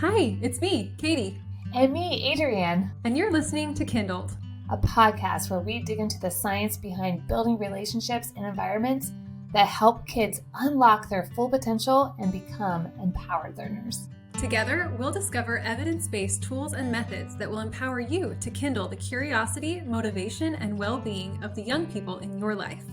Hi, it's me, Kaity. And me, Adriane. And you're listening to KindlED, a podcast where we dig into the science behind building relationships and environments that help kids unlock their full potential and become empowered learners. Together, we'll discover evidence-based tools and methods that will empower you to kindle the curiosity, motivation, and well-being of the young people in your life.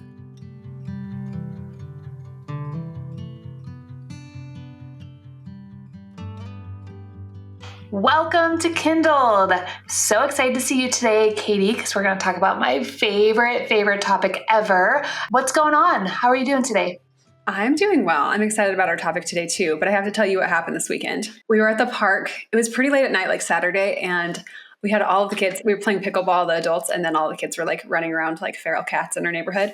Welcome to KindlED. So excited to see you today, Kaity, because we're going to talk about my favorite topic ever. What's going on? How are you doing today? I'm doing well. I'm excited about our topic today too, but I have to tell you what happened this weekend. We were at the park. It was pretty late at night, like Saturday, and we had all of the kids. We were playing pickleball, the adults, and then all the kids were like running around like feral cats in our neighborhood.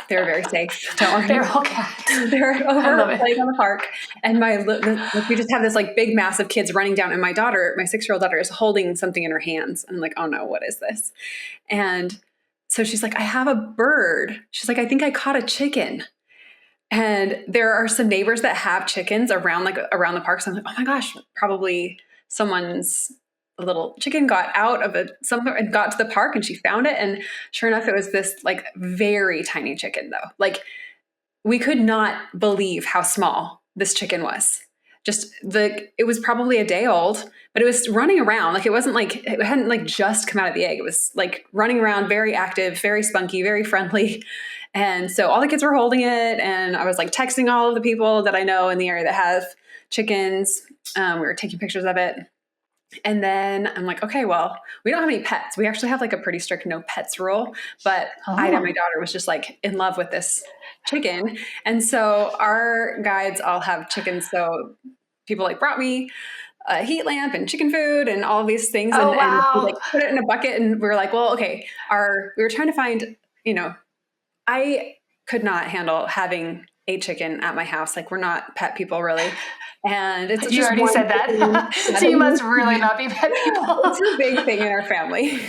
They were very safe. Don't worry. Feral cats. They were over playing on the park, and we just have this like big mass of kids running down, and my daughter, my 6-year-old daughter, is holding something in her hands. I'm like, oh no, what is this? And so she's like, I have a bird. She's like, I think I caught a chicken. And there are some neighbors that have chickens around the park. So I'm like, oh my gosh, probably someone's little chicken got out of somewhere and got to the park and she found it. And sure enough, it was this like very tiny chicken though. Like we could not believe how small this chicken was. It was probably a day old, but it was running around. Like it wasn't like, it hadn't like just come out of the egg. It was like running around, very active, very spunky, very friendly. And so all the kids were holding it. And I was like texting all of the people that I know in the area that have chickens. We were taking pictures of it. And then I'm like, okay, well, we don't have any pets. We actually have like a pretty strict no pets rule, but Ida, my daughter, was just like in love with this chicken. And so our guides all have chickens. So people like brought me a heat lamp and chicken food and all of these things. And we like put it in a bucket and we were like, well, okay, we were trying to find, I could not handle having a chicken at my house. Like we're not pet people really. And it's you already said that. So you must really not be pet people. It's a big thing in our family.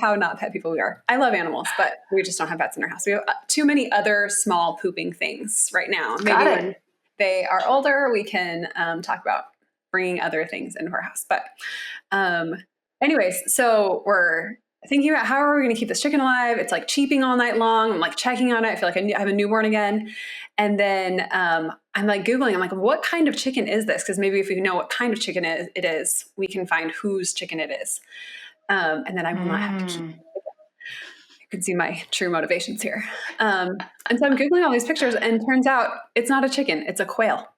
How not pet people we are. I love animals, but we just don't have pets in our house. We have too many other small pooping things right now. Maybe when they are older, we can talk about bringing other things into our house. But anyways, so we're thinking about how are we going to keep this chicken alive? It's like cheeping all night long. I'm like checking on it. I feel like I have a newborn again. And then I'm like Googling, I'm like, what kind of chicken is this? Because maybe if we know what kind of chicken it is, we can find whose chicken it is. And then I will not have to keep it. You can see my true motivations here. And so I'm Googling all these pictures and turns out it's not a chicken, it's a quail.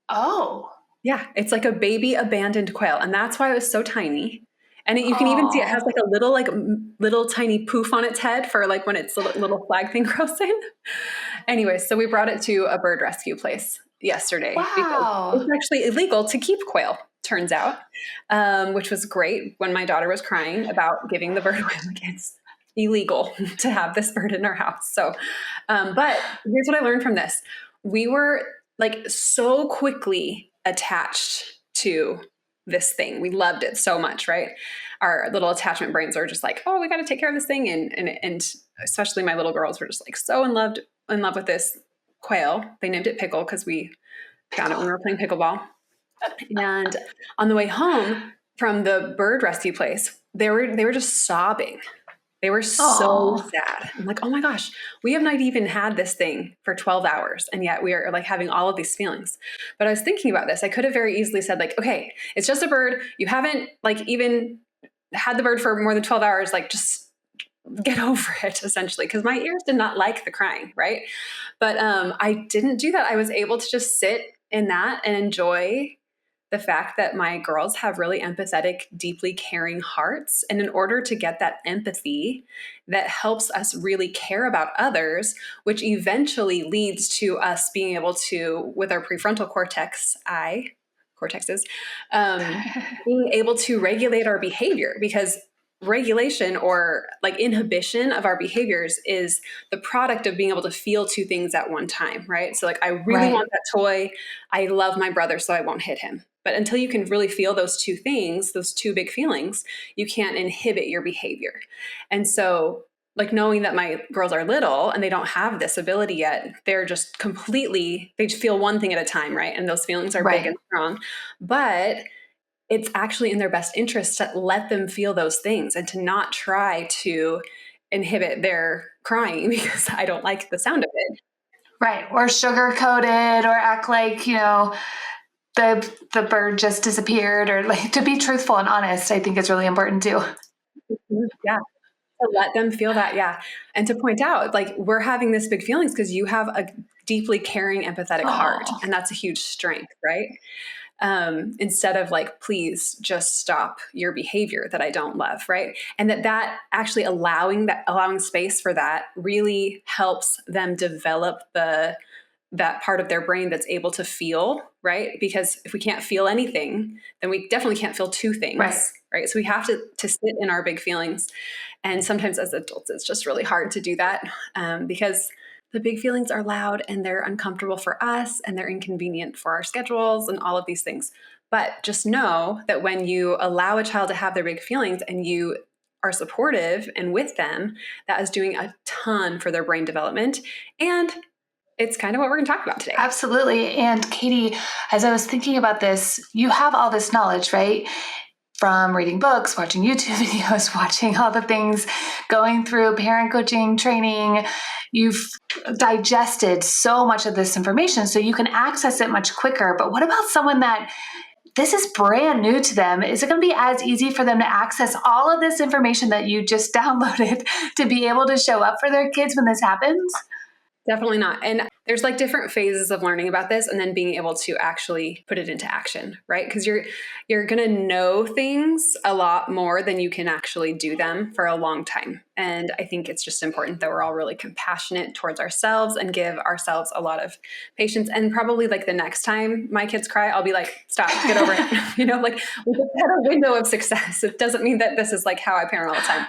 Oh. Yeah, it's like a baby abandoned quail. And that's why it was so tiny. And you can even see it has like a little tiny poof on its head for like when its little flag thing grows in. Anyway, so we brought it to a bird rescue place yesterday. Wow. Because it's actually illegal to keep quail, turns out, which was great when my daughter was crying about giving the bird away. Like it's illegal to have this bird in our house. So, but here's what I learned from this. We were like so quickly attached to this thing. We loved it so much, right? Our little attachment brains are just like, oh, we got to take care of this thing. And especially my little girls were just like so in love with this quail. They named it Pickle because we found it when we were playing pickleball. And on the way home from the bird rescue place, they were just sobbing. They were so sad. I'm like, oh my gosh, we have not even had this thing for 12 hours. And yet we are like having all of these feelings. But I was thinking about this. I could have very easily said like, okay, it's just a bird. You haven't like even had the bird for more than 12 hours. Like just get over it essentially. Cause my ears did not like the crying. Right. But I didn't do that. I was able to just sit in that and enjoy the fact that my girls have really empathetic, deeply caring hearts. And in order to get that empathy that helps us really care about others, which eventually leads to us being able to, with our prefrontal cortexes, being able to regulate our behavior, because regulation or like inhibition of our behaviors is the product of being able to feel two things at one time, right? So like, I really want that toy. I love my brother, so I won't hit him. But until you can really feel those two things, those two big feelings, you can't inhibit your behavior. And so like knowing that my girls are little and they don't have this ability yet, they're just they feel one thing at a time, right? And those feelings are big and strong. But it's actually in their best interest to let them feel those things and to not try to inhibit their crying because I don't like the sound of it. Right. Or sugar-coated, or act like, the bird just disappeared, or like to be truthful and honest, I think is really important too. Yeah. To let them feel that. Yeah. And to point out, like, we're having this big feelings because you have a deeply caring, empathetic heart. And that's a huge strength, right? Instead of like, please just stop your behavior that I don't love, right? And that actually allowing space for that really helps them develop that part of their brain that's able to feel, right? Because if we can't feel anything, then we definitely can't feel two things, right? So we have to sit in our big feelings. And sometimes as adults, it's just really hard to do that because the big feelings are loud and they're uncomfortable for us and they're inconvenient for our schedules and all of these things. But just know that when you allow a child to have their big feelings and you are supportive and with them, that is doing a ton for their brain development. And it's kind of what we're going to talk about today. Absolutely. And Kaity, as I was thinking about this, you have all this knowledge, right? From reading books, watching YouTube videos, watching all the things, going through parent coaching training. You've digested so much of this information, so you can access it much quicker. But what about someone that this is brand new to them? Is it going to be as easy for them to access all of this information that you just downloaded to be able to show up for their kids when this happens? Definitely not. And there's like different phases of learning about this and then being able to actually put it into action, right? Because you're going to know things a lot more than you can actually do them for a long time. And I think it's just important that we're all really compassionate towards ourselves and give ourselves a lot of patience. And probably like the next time my kids cry, I'll be like, stop, get over it. Like we just had a window of success. It doesn't mean that this is like how I parent all the time.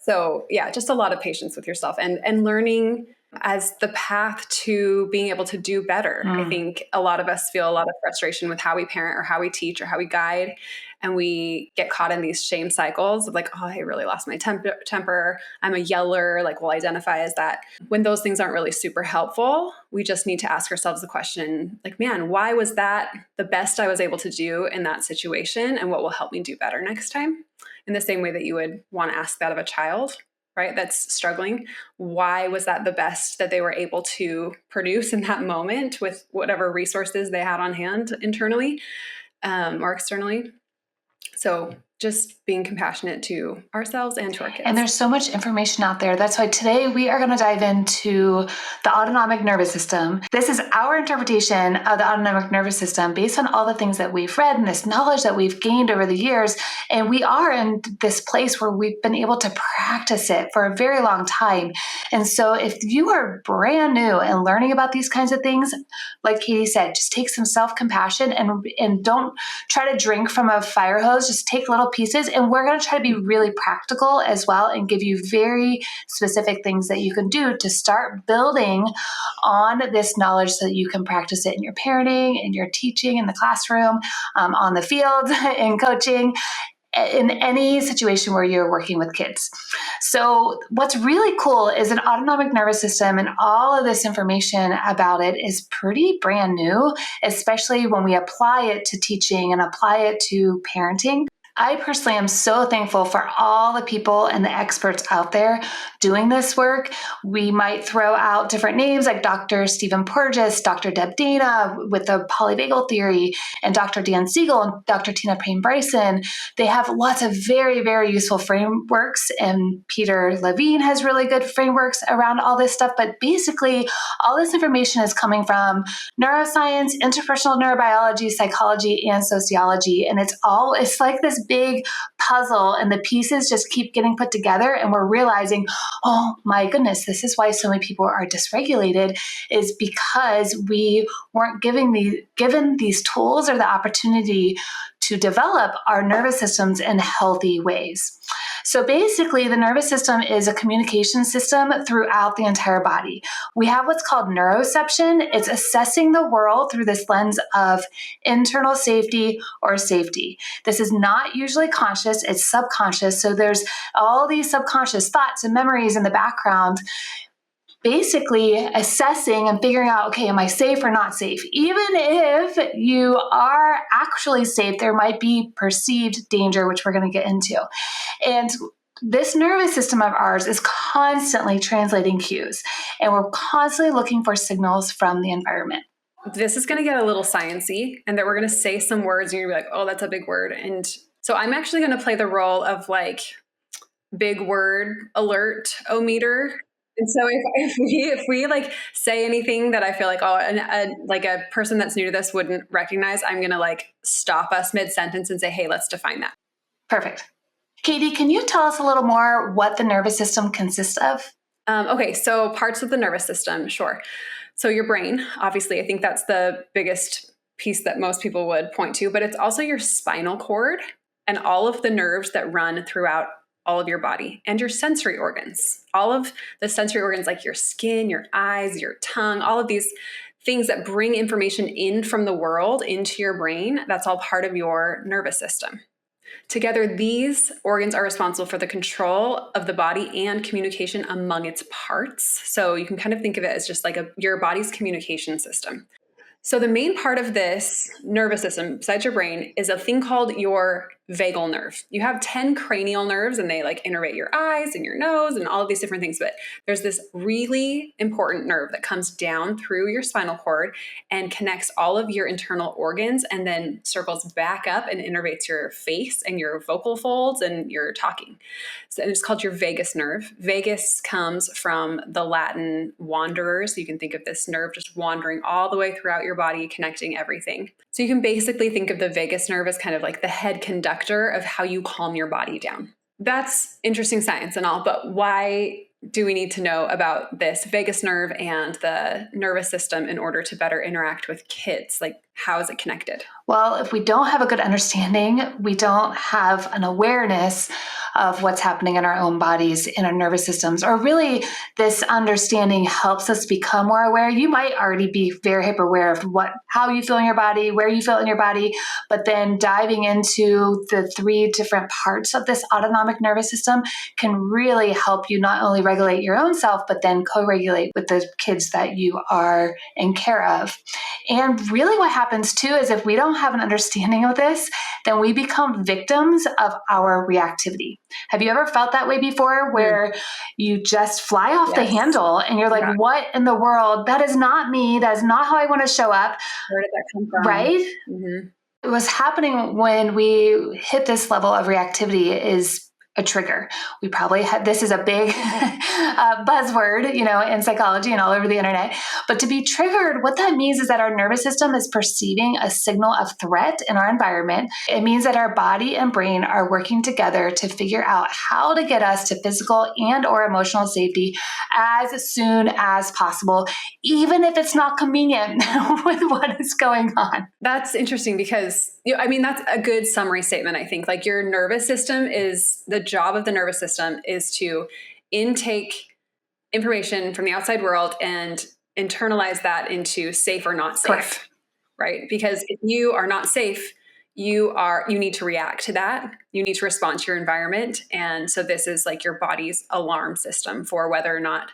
So yeah, just a lot of patience with yourself and learning as the path to being able to do better. I think a lot of us feel a lot of frustration with how we parent or how we teach or how we guide. And we get caught in these shame cycles of like, oh, I really lost my temper. I'm a yeller. Like, we'll identify as that. When those things aren't really super helpful, we just need to ask ourselves the question, like, man, why was that the best I was able to do in that situation? And what will help me do better next time? In the same way that you would want to ask that of a child, right? That's struggling. Why was that the best that they were able to produce in that moment with whatever resources they had on hand internally or externally? So just being compassionate to ourselves and to our kids. And there's so much information out there. That's why today we are going to dive into the autonomic nervous system. This is our interpretation of the autonomic nervous system based on all the things that we've read and this knowledge that we've gained over the years. And we are in this place where we've been able to practice it for a very long time. And so if you are brand new and learning about these kinds of things, like Kaity said, just take some self-compassion and don't try to drink from a fire hose. Just take little pieces, and we're going to try to be really practical as well and give you very specific things that you can do to start building on this knowledge so that you can practice it in your parenting, in your teaching, in the classroom, on the field, in coaching, in any situation where you're working with kids. So what's really cool is an autonomic nervous system, and all of this information about it is pretty brand new, especially when we apply it to teaching and apply it to parenting. I personally am so thankful for all the people and the experts out there doing this work. We might throw out different names like Dr. Stephen Porges, Dr. Deb Dana with the polyvagal theory, and Dr. Dan Siegel and Dr. Tina Payne-Bryson. They have lots of very, very useful frameworks, and Peter Levine has really good frameworks around all this stuff. But basically, all this information is coming from neuroscience, interpersonal neurobiology, psychology, and sociology. And it's like this big puzzle, and the pieces just keep getting put together, and we're realizing, oh my goodness, this is why so many people are dysregulated, is because we weren't given these tools or the opportunity to develop our nervous systems in healthy ways. So basically, the nervous system is a communication system throughout the entire body. We have what's called neuroception. It's assessing the world through this lens of internal safety or safety. This is not usually conscious, it's subconscious. So there's all these subconscious thoughts and memories in the background, basically assessing and figuring out, okay, am I safe or not safe? Even if you are actually safe, there might be perceived danger, which we're going to get into. And this nervous system of ours is constantly translating cues, and we're constantly looking for signals from the environment. This is going to get a little sciencey, and that we're going to say some words and you're going to be like, oh, that's a big word. And so I'm actually going to play the role of like big word alert o-meter. And so if we like say anything that I feel like, like a person that's new to this wouldn't recognize, I'm going to like stop us mid-sentence and say, hey, let's define that. Perfect. Kaity, can you tell us a little more what the nervous system consists of? Okay, so parts of the nervous system, sure. So your brain, obviously, I think that's the biggest piece that most people would point to, but it's also your spinal cord and all of the nerves that run throughout all of your body and your sensory organs. All of the sensory organs like your skin, your eyes, your tongue, all of these things that bring information in from the world into your brain, that's all part of your nervous system. Together, these organs are responsible for the control of the body and communication among its parts. So you can kind of think of it as just like your body's communication system. So the main part of this nervous system, besides your brain, is a thing called your vagal nerve. You have 10 cranial nerves, and they like innervate your eyes and your nose and all of these different things. But there's this really important nerve that comes down through your spinal cord and connects all of your internal organs, and then circles back up and innervates your face and your vocal folds and your talking. So it's called your vagus nerve. Vagus comes from the Latin wanderers. So you can think of this nerve just wandering all the way throughout your body, connecting everything. So you can basically think of the vagus nerve as kind of like the head conductor of how you calm your body down. That's interesting science and all, but why do we need to know about this vagus nerve and the nervous system in order to better interact with kids? Like, how is it connected? Well, if we don't have a good understanding, we don't have an awareness of what's happening in our own bodies, in our nervous systems, or really this understanding helps us become more aware. You might already be very hyper aware of how you feel in your body, where you feel in your body, but then diving into the 3 different parts of this autonomic nervous system can really help you not only regulate your own self, but then co-regulate with the kids that you are in care of. And really what happens too is if we don't have an understanding of this, then we become victims of our reactivity. Have you ever felt that way before, where you just fly off the handle and you're like, what in the world? That is not me. That is not how I want to show up. Where did that come from? Right? Mm-hmm. What's happening when we hit this level of reactivity is a trigger. We probably had, this is a big buzzword, in psychology and all over the internet. But to be triggered, what that means is that our nervous system is perceiving a signal of threat in our environment. It means that our body and brain are working together to figure out how to get us to physical and or emotional safety as soon as possible, even if it's not convenient with what is going on. That's interesting because, that's a good summary statement, I think. Like, your nervous system the job of the nervous system is to intake information from the outside world and internalize that into safe or not safe. Correct. Right? Because if you are not safe, you need to react to that. You need to respond to your environment. And so this is like your body's alarm system for whether or not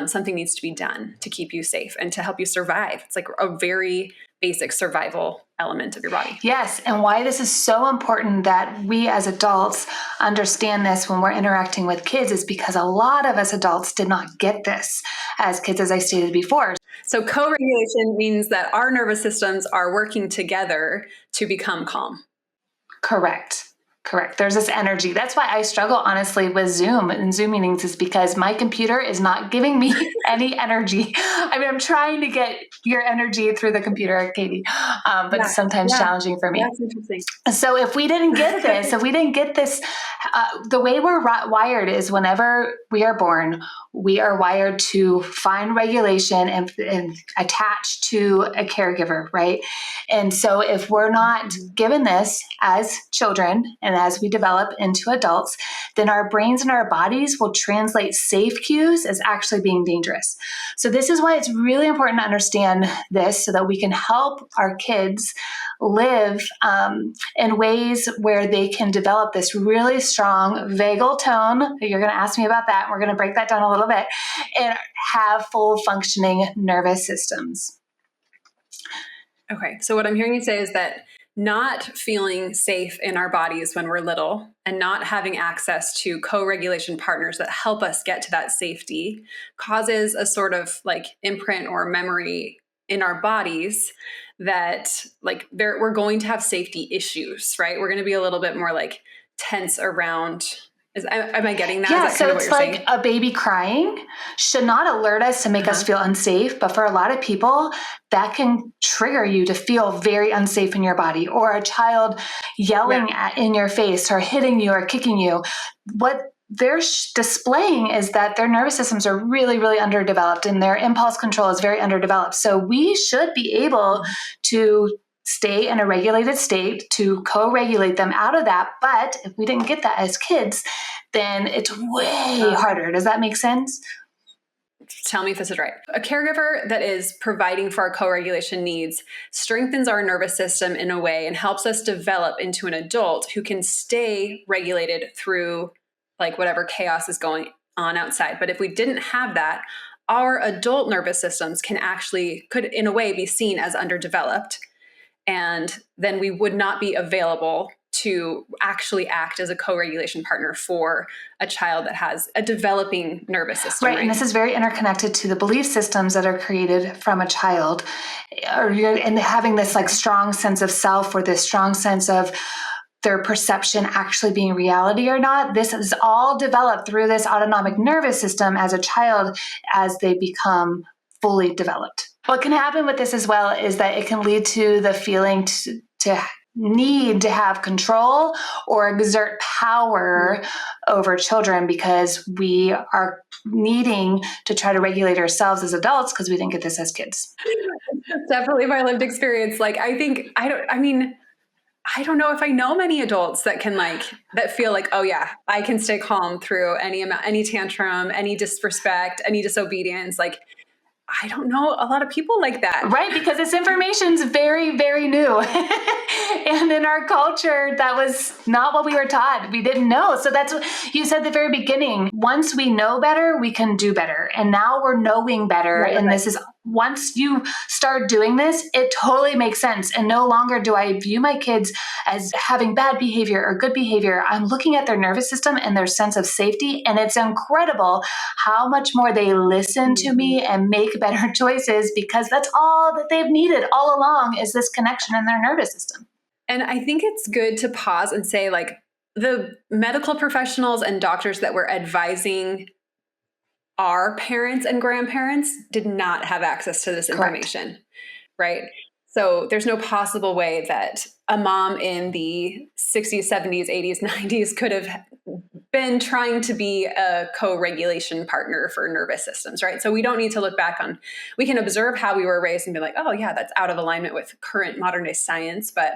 something needs to be done to keep you safe and to help you survive. It's like a very basic survival element of your body. Yes. And why this is so important that we as adults understand this when we're interacting with kids is because a lot of us adults did not get this as kids, as I stated before. So co-regulation means that our nervous systems are working together to become calm. Correct. Correct. There's this energy. That's why I struggle, honestly, with Zoom and Zoom meetings, is because my computer is not giving me any energy. I mean, I'm trying to get your energy through the computer, Kaity, but it's sometimes challenging for me. That's interesting. So if we didn't get this, the way we're wired is whenever we are born, we are wired to find regulation and attach to a caregiver, right? And so if we're not given this as children and as we develop into adults, then our brains and our bodies will translate safe cues as actually being dangerous. So this is why it's really important to understand this so that we can help our kids live in ways where they can develop this really strong vagal tone. You're going to ask me about that. We're going to break that down a little bit, and have full functioning nervous systems. Okay. So what I'm hearing you say is that not feeling safe in our bodies when we're little and not having access to co-regulation partners that help us get to that safety causes a sort of like imprint or memory in our bodies that like we're going to have safety issues, right? We're going to be a little bit more like tense around. Am I getting that? Yeah, Is that so kind of it's what you're like saying? a baby crying should not alert us to make us feel unsafe. But for a lot of people, that can trigger you to feel very unsafe in your body, or a child yelling in your face or hitting you or kicking you. What they're displaying is that their nervous systems are really, really underdeveloped and their impulse control is very underdeveloped. So we should be able to stay in a regulated state to co-regulate them out of that. But if we didn't get that as kids, then it's way harder. Does that make sense? Tell me if this is right. A caregiver that is providing for our co-regulation needs strengthens our nervous system in a way and helps us develop into an adult who can stay regulated through like whatever chaos is going on outside. But if we didn't have that, our adult nervous systems could in a way be seen as underdeveloped. And then we would not be available to actually act as a co-regulation partner for a child that has a developing nervous system. Right. And this is very interconnected to the belief systems that are created from a child, and having this like strong sense of self, or this strong sense of their perception actually being reality or not. This is all developed through this autonomic nervous system as a child, as they become fully developed. What can happen with this as well is that it can lead to the feeling to need to have control or exert power over children, because we are needing to try to regulate ourselves as adults because we didn't get this as kids. Definitely my lived experience. Like, I don't know if I know many adults that can that feel like, oh yeah, I can stay calm through any tantrum, any disrespect, any disobedience. Like, I don't know a lot of people like that. Right, because this information's very, very new. And in our culture, that was not what we were taught. We didn't know. So that's what you said at the very beginning. Once we know better, we can do better. And now we're knowing better. Right, and this is, once you start doing this, it totally makes sense. And no longer do I view my kids as having bad behavior or good behavior. I'm looking at their nervous system and their sense of safety. And it's incredible how much more they listen to me and make better choices, because that's all that they've needed all along, is this connection in their nervous system. And I think it's good to pause and say, like, the medical professionals and doctors that were advising our parents and grandparents did not have access to this information. Correct. Right? So there's no possible way that a mom in the 60s, 70s, 80s, 90s could have been trying to be a co-regulation partner for nervous systems, right? So we don't need to look back on, we can observe how we were raised and be like, oh yeah, that's out of alignment with current modern day science, but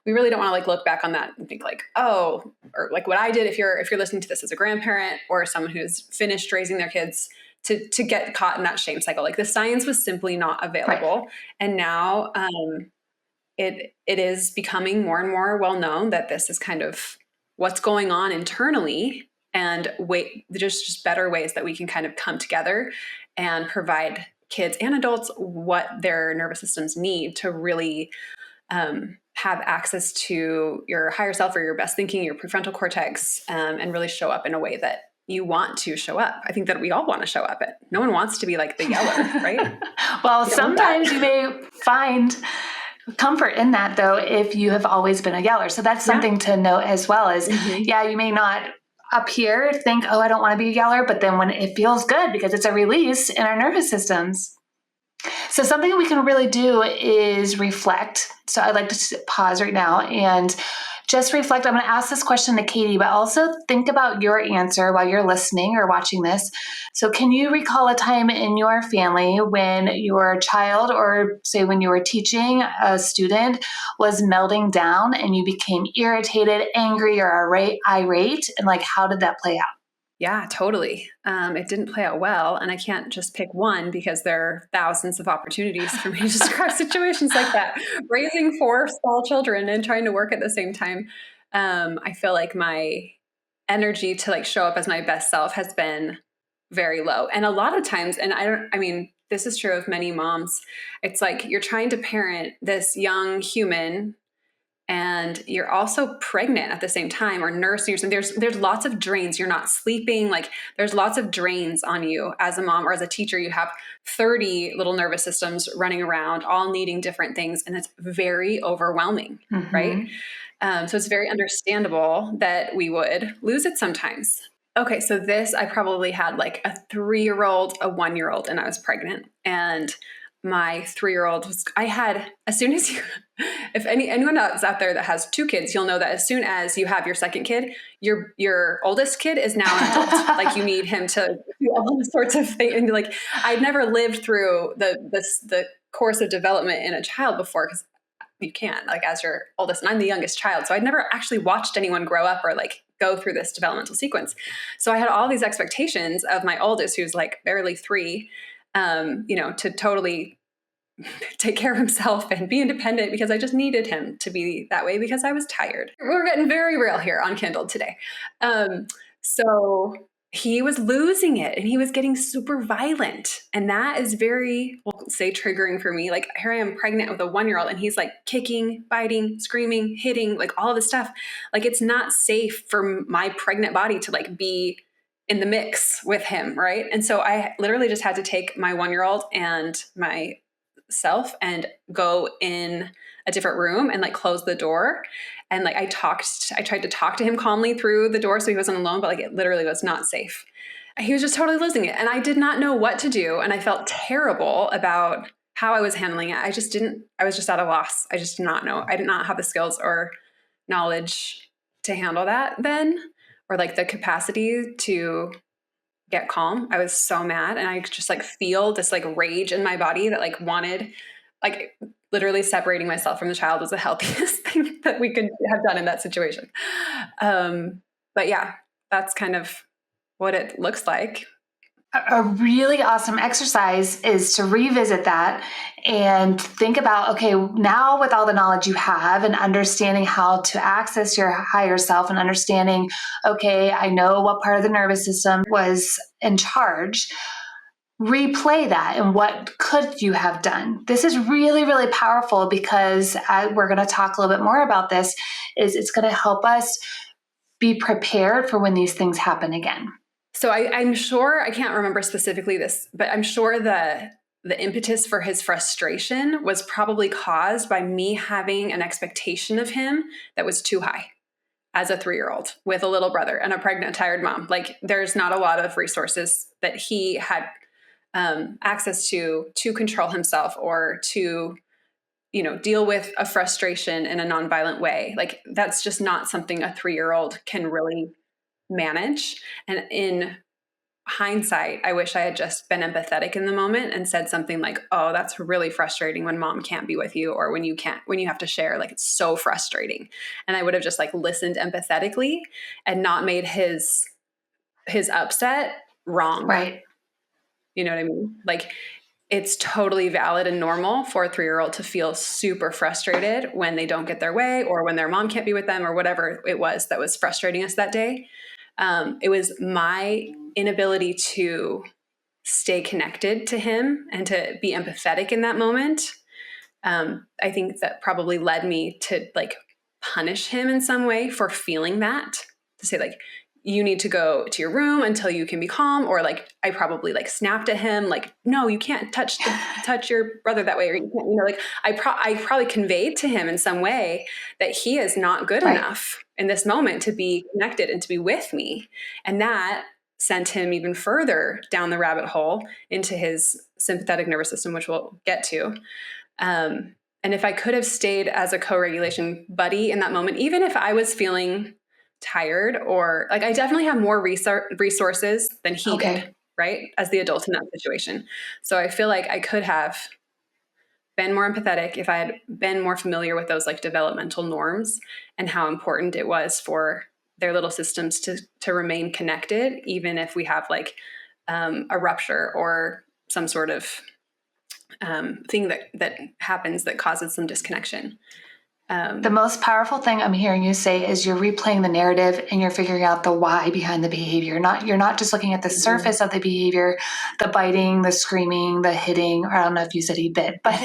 we really don't want to look back on that and think like, oh, or like what I did, if you're listening to this as a grandparent or someone who's finished raising their kids, to get caught in that shame cycle. Like, the science was simply not available. Right. And now it is becoming more and more well known that this is kind of what's going on internally, and just better ways that we can kind of come together and provide kids and adults what their nervous systems need to really have access to your higher self, or your best thinking, your prefrontal cortex, and really show up in a way that you want to show up. I think that we all want to show up. No one wants to be like the yeller, right? Well, sometimes you may find comfort in that, though, if you have always been a yeller. So that's something to note as well as, you may not up here think, oh, I don't want to be a yeller, but then when it feels good because it's a release in our nervous systems. So something we can really do is reflect. So I'd like to pause right now and just reflect. I'm going to ask this question to Kaity, but also think about your answer while you're listening or watching this. So can you recall a time in your family when your child, or say when you were teaching a student, was melting down and you became irritated, angry, or irate? And like, how did that play out? Yeah, totally. It didn't play out well. And I can't just pick one because there are thousands of opportunities for me to describe situations like that. Raising 4 small children and trying to work at the same time. I feel like my energy to like show up as my best self has been very low. And a lot of times, and this is true of many moms, it's like you're trying to parent this young human and you're also pregnant at the same time or nursing or something. There's lots of drains. You're not sleeping. Like there's lots of drains on you as a mom or as a teacher. You have 30 little nervous systems running around, all needing different things. And it's very overwhelming, right? So it's very understandable that we would lose it sometimes. Okay, so I probably had like a 3-year-old, a 1-year-old, and I was pregnant. And my 3-year-old if anyone else out there that has 2 kids, you'll know that as soon as you have your second kid, your oldest kid is now an adult. Like you need him to do all sorts of things. And like I'd never lived through the course of development in a child before because you can't, like as your oldest, and I'm the youngest child. So I'd never actually watched anyone grow up or like go through this developmental sequence. So I had all these expectations of my oldest, who's like barely 3, to totally take care of himself and be independent because I just needed him to be that way because I was tired. We're getting very real here on Kindle today. So he was losing it and he was getting super violent. And that is very, we'll say, triggering for me. Like here I am pregnant with a 1-year-old and he's like kicking, biting, screaming, hitting, like all of this stuff. Like it's not safe for my pregnant body to like be in the mix with him, right? And so I literally just had to take my 1-year-old and myself and go in a different room and like close the door. And like I tried to talk to him calmly through the door so he wasn't alone, but like it literally was not safe. He was just totally losing it. And I did not know what to do. And I felt terrible about how I was handling it. I was just at a loss. I just did not know. I did not have the skills or knowledge to handle that then, or like the capacity to get calm. I was so mad. And I just like feel this like rage in my body that like wanted, like literally separating myself from the child was the healthiest thing that we could have done in that situation. But yeah, that's kind of what it looks like. A really awesome exercise is to revisit that and think about, okay, now with all the knowledge you have and understanding how to access your higher self and understanding, okay, I know what part of the nervous system was in charge. Replay that and what could you have done? This is really, really powerful because we're going to talk a little bit more about this. It's going to help us be prepared for when these things happen again. So I'm sure, I can't remember specifically this, but I'm sure the impetus for his frustration was probably caused by me having an expectation of him that was too high as a 3-year-old with a little brother and a pregnant, tired mom. Like there's not a lot of resources that he had access to control himself or to, deal with a frustration in a nonviolent way. Like that's just not something a 3-year-old can really manage. And in hindsight, I wish I had just been empathetic in the moment and said something like, oh, that's really frustrating when mom can't be with you, or when you have to share, like it's so frustrating. And I would have just like listened empathetically and not made his upset wrong. Right. You know what I mean? Like it's totally valid and normal for a 3-year-old to feel super frustrated when they don't get their way or when their mom can't be with them or whatever it was that was frustrating us that day. It was my inability to stay connected to him and to be empathetic in that moment. I think that probably led me to like punish him in some way for feeling that, to say like, you need to go to your room until you can be calm. Or like, I probably like snapped at him, like, no, you can't touch your brother that way. Or, you can't, like I probably conveyed to him in some way that he is not good enough in this moment to be connected and to be with me. And that sent him even further down the rabbit hole into his sympathetic nervous system, which we'll get to. And if I could have stayed as a co-regulation buddy in that moment, even if I was feeling tired, or like, I definitely have more resources than he did, right? As the adult in that situation. So I feel like I could have been more empathetic if I had been more familiar with those like developmental norms and how important it was for their little systems to remain connected, even if we have like a rupture or some sort of thing that happens that causes some disconnection. The most powerful thing I'm hearing you say is you're replaying the narrative and you're figuring out the why behind the behavior. You're not just looking at the surface of the behavior, the biting, the screaming, the hitting, or I don't know if you said he bit, but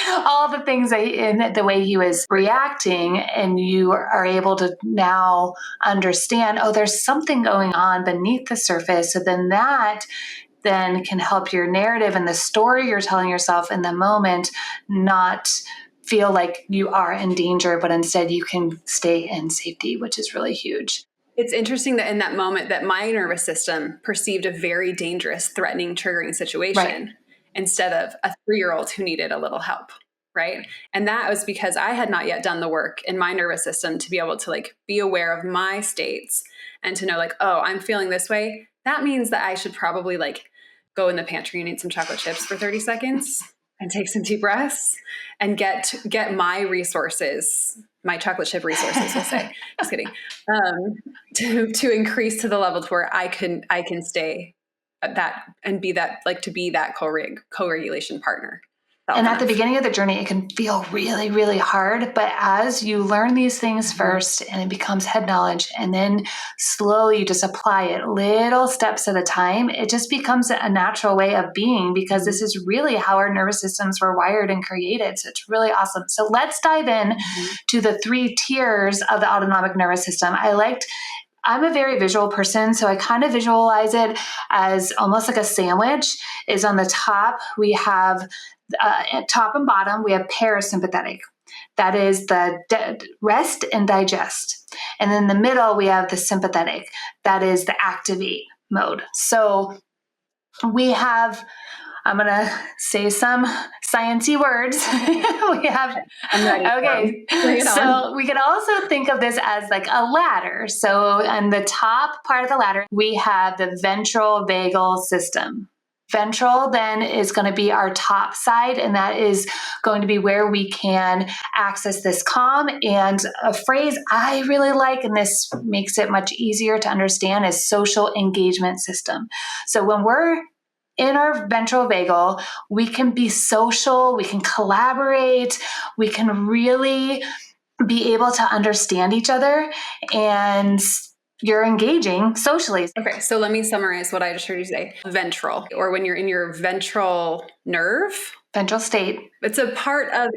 all the things in the way he was reacting, and you are able to now understand, oh, there's something going on beneath the surface. So then that then can help your narrative and the story you're telling yourself in the moment not feel like you are in danger, but instead you can stay in safety, which is really huge. It's interesting that in that moment that my nervous system perceived a very dangerous, threatening, triggering situation instead of a 3-year-old who needed a little help, right? And that was because I had not yet done the work in my nervous system to be able to like be aware of my states and to know like, oh, I'm feeling this way. That means that I should probably like go in the pantry and eat some chocolate chips for 30 seconds and take some deep breaths and get my resources, my chocolate chip resources, we'll say, just kidding, to increase to the level to where I can stay at that and be that, like, to be that co-regulation partner. And at the beginning of the journey, it can feel really, really hard. But as you learn these things first and it becomes head knowledge, and then slowly you just apply it little steps at a time, it just becomes a natural way of being, because this is really how our nervous systems were wired and created. So it's really awesome. So let's dive in to the 3 tiers of the autonomic nervous system. I'm a very visual person, so I kind of visualize it as almost like a sandwich. Is on the top, we have at top and bottom, we have parasympathetic. That is the rest and digest. And in the middle, we have the sympathetic. That is the activate mode. So we have, I'm going to say some sciencey words. I'm ready. Okay. So we can also think of this as like a ladder. So on the top part of the ladder, we have the ventral vagal system. Ventral then is going to be our top side, and that is going to be where we can access this calm. And a phrase I really like, and this makes it much easier to understand, is social engagement system. So when we're in our ventral vagal, we can be social, we can collaborate, we can really be able to understand each other, and you're engaging socially. Okay, so let me summarize what I just heard you say. Ventral, or when you're in your ventral nerve. Ventral state. It's a part of